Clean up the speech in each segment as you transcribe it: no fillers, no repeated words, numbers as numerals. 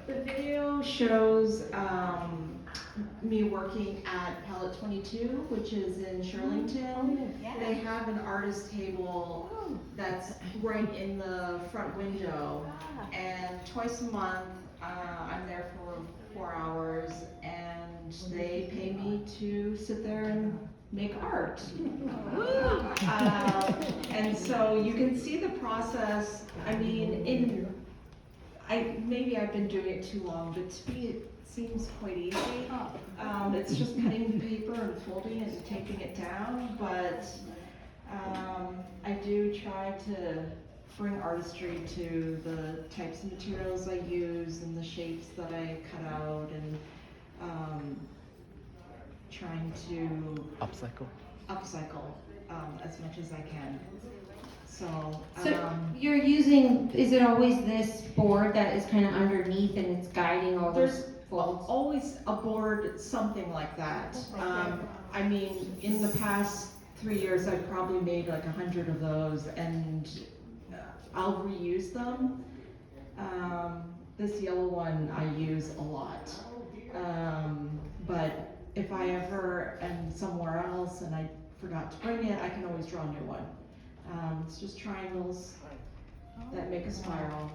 The video shows me working at Palette 22, which is in Shirlington. They have an artist table that's right in the front window, and twice a month I'm there for 4 hours, and they pay me to sit there and make art. And so you can see the process. I mean, maybe I've been doing it too long, but to me it seems quite easy. It's just cutting the paper and folding it and taping it down, but I do try to bring artistry to the types of materials I use and the shapes that I cut out, and trying to upcycle as much as I can. So you're using, is it always this board that is kind of underneath and it's guiding all those folds? Always a board, something like that. I mean, in the past 3 years, I've probably made like 100 of those, and I'll reuse them. This yellow one I use a lot. But if I ever am somewhere else and I forgot to bring it, I can always draw a new one. It's just triangles that make a spiral.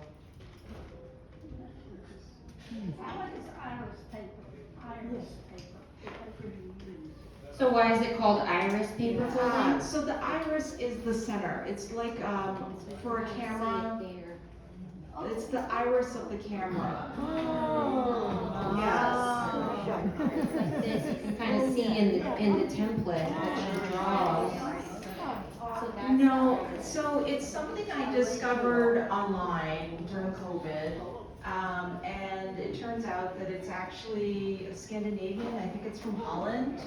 So why is it called iris paper folding? So the iris is the center. It's like for a camera. It's the iris of the camera. Oh. Yes. It's like this. You can kind of see in the template that she draws. No, so it's something I discovered online during COVID, and it turns out that it's actually Scandinavian. I think it's from Holland,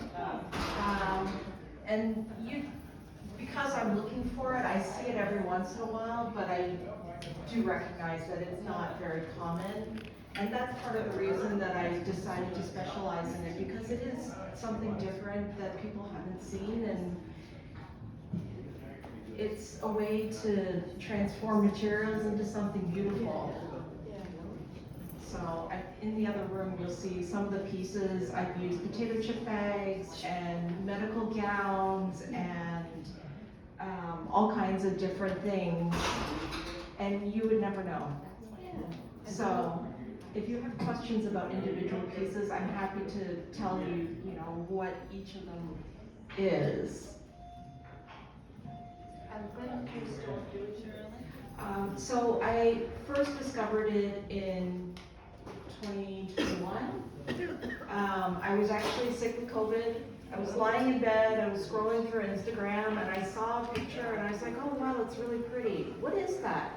and because I'm looking for it, I see it every once in a while, but I do recognize that it's not very common, and that's part of the reason that I decided to specialize in it, because it is something different that people haven't seen, and it's a way to transform materials into something beautiful. So in the other room, you'll see some of the pieces. I've used potato chip bags and medical gowns and all kinds of different things, and you would never know. So if you have questions about individual pieces, I'm happy to tell you, what each of them is. So I first discovered it in 2021. I was actually sick with COVID. I was lying in bed, I was scrolling through Instagram, and I saw a picture, and I was like, oh wow, that's really pretty. What is that?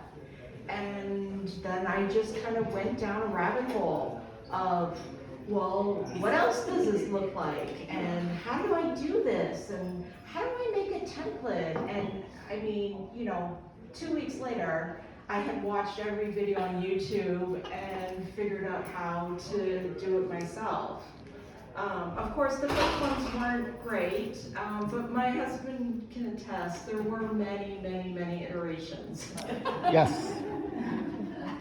And then I just kind of went down a rabbit hole of, well, what else does this look like? And how do I do this? And how do I make a template? And I mean, 2 weeks later, I had watched every video on YouTube and figured out how to do it myself. Of course, the first ones weren't great, but my husband can attest, there were many, many, many iterations. Yes.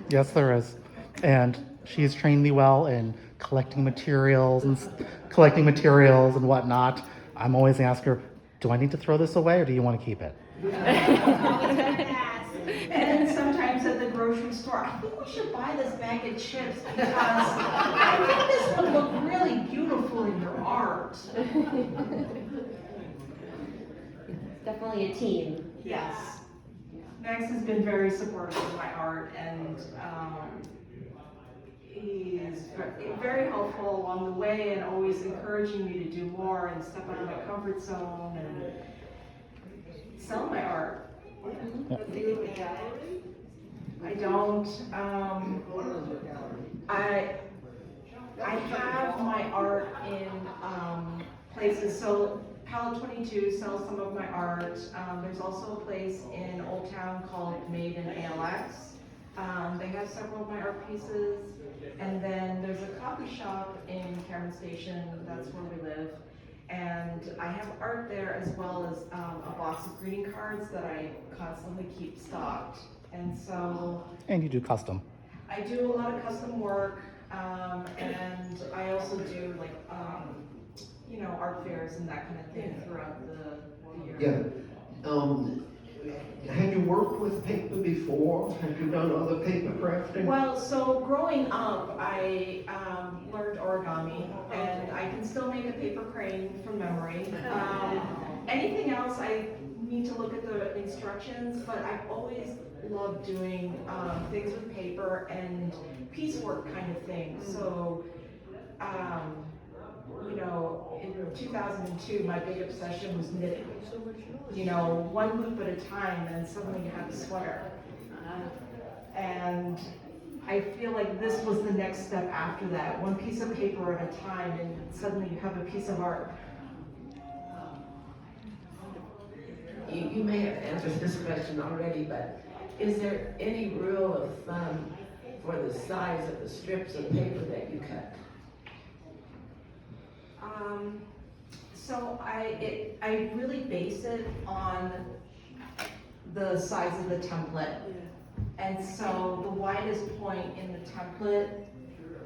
Yes, there is. And she's trained me well in collecting materials and whatnot. I'm always asking her, do I need to throw this away or do you want to keep it? And sometimes at the grocery store, I think we should buy this bag of chips because I think this would look really beautiful in your art. It's definitely a team. Yes. Max has been very supportive of my art, and he's very helpful along the way and always encouraging me to do more and step out of my comfort zone and sell my art. I don't. I have my art in places. So Palette 22 sells some of my art. There's also a place in Old Town called Made in ALX. They have several of my art pieces. And then there's a coffee shop in Cameron Station. That's where we live. And I have art there as well as a box of greeting cards that I constantly keep stocked. And so And you do custom. I do a lot of custom work, and I also do like, art fairs and that kind of thing throughout the year. Yeah. Had you worked with paper before? Had you done other paper crafting? Well, so growing up, I learned origami, and I can still make a paper crane from memory. Anything else, I need to look at the instructions, but I've always loved doing things with paper and piecework kind of things. So, in 2002, my big obsession was knitting. One loop at a time, and suddenly you have a sweater. And I feel like this was the next step after that. One piece of paper at a time, and suddenly you have a piece of art. You may have answered this question already, but is there any rule of thumb for the size of the strips of paper that you cut? So I really base it on the size of the template. And so the widest point in the template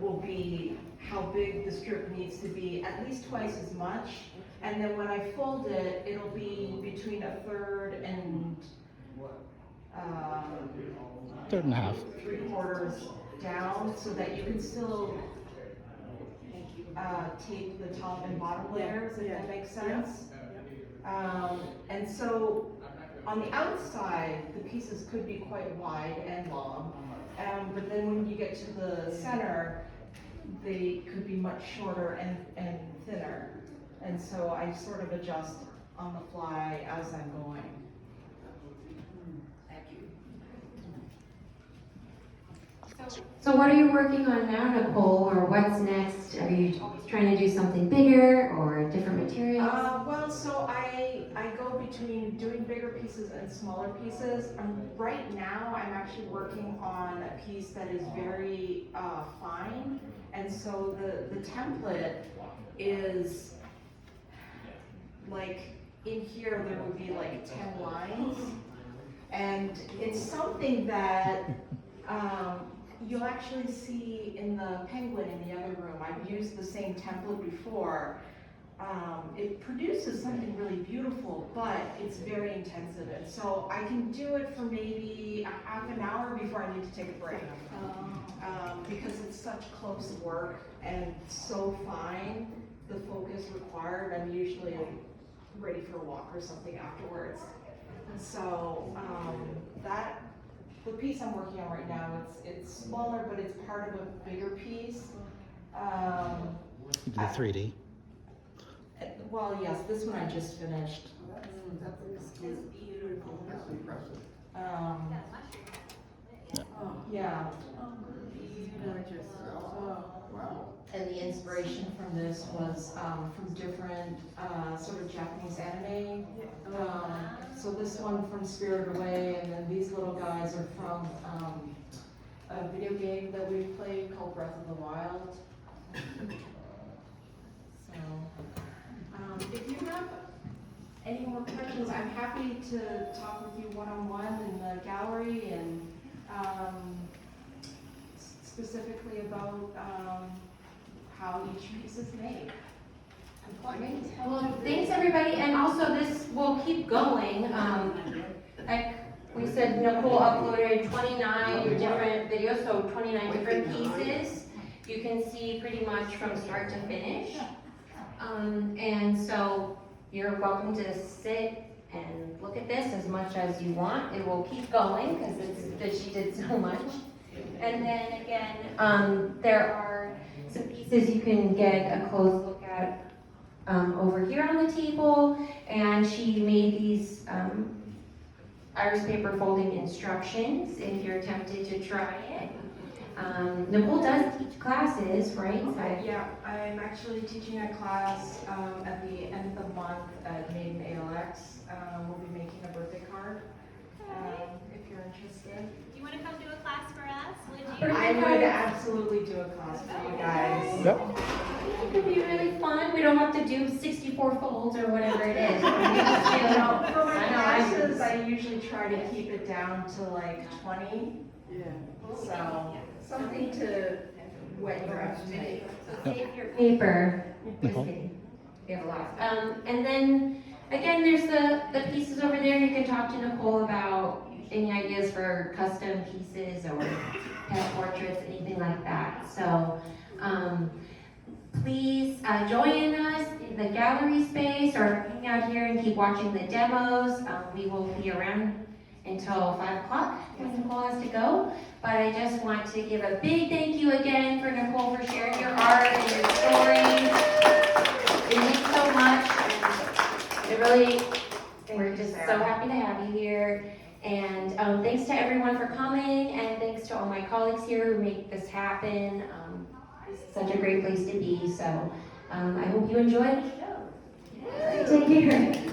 will be how big the strip needs to be, at least twice as much. And then when I fold it, it'll be between a third and Third and a half. 3/4 down, so that you can still tape the top and bottom layers, if that makes sense. And so on the outside, the pieces could be quite wide and long, but then when you get to the center, they could be much shorter and thinner. And so I sort of adjust on the fly as I'm going. Thank you. So what are you working on now, Nicole, or what's next? Are you always trying to do something bigger or different materials? Well, so I go between doing bigger pieces and smaller pieces. Right now, I'm actually working on a piece that is very fine, and so the template is like, in here there would be like 10 lines, and it's something that you'll actually see in the Penguin in the other room. I've used the same template before. It produces something really beautiful, but it's very intensive. And so I can do it for maybe a half an hour before I need to take a break. Because it's such close work and so fine, the focus required, I'm usually ready for a walk or something afterwards. So the piece I'm working on right now, it's smaller, but it's part of a bigger piece. You do 3D. Well, yes, this one I just finished. That's impressive. Yeah. Wow. And the inspiration from this was from different sort of Japanese anime. So this one from Spirited Away, and then these little guys are from a video game that we played called Breath of the Wild. So, if you have any more questions, I'm happy to talk with you one-on-one in the gallery, and specifically about how each piece is made. Well, thanks everybody, and also this will keep going. Like we said, Nicole uploaded 29 different videos, so 29 different pieces. You can see pretty much from start to finish. And so you're welcome to sit and look at this as much as you want. It will keep going because she did so much. And then again, there are some pieces you can get a close look at over here on the table. And she made these iris paper folding instructions if you're tempted to try it. Nicole does teach classes, right? Yeah, I'm actually teaching a class at the end of the month at Made in ALX. We'll be making a birthday card if you're interested. Do you want to come do a class for us? Would you? I would absolutely do a class for you guys. Yep. It could be really fun. We don't have to do 64 folds or whatever it is. We just do, For my I know I do. classes, I usually try to keep it down to like 20. Yeah. So, something to wet your appetite. Save your paper. Just Nicole? kidding. We have a lot. And then, again, there's the pieces over there. You can talk to Nicole about any ideas for custom pieces or pet portraits, anything like that. So, please join us in the gallery space or hang out here and keep watching the demos. We will be around until 5 o'clock when Nicole has to go. But I just want to give a big thank you again for Nicole for sharing your art and your stories. It means so much. It really, we're just so happy to have you here. And thanks to everyone for coming, and thanks to all my colleagues here who make this happen. It's such a great place to be. So I hope you enjoy the show. Take care.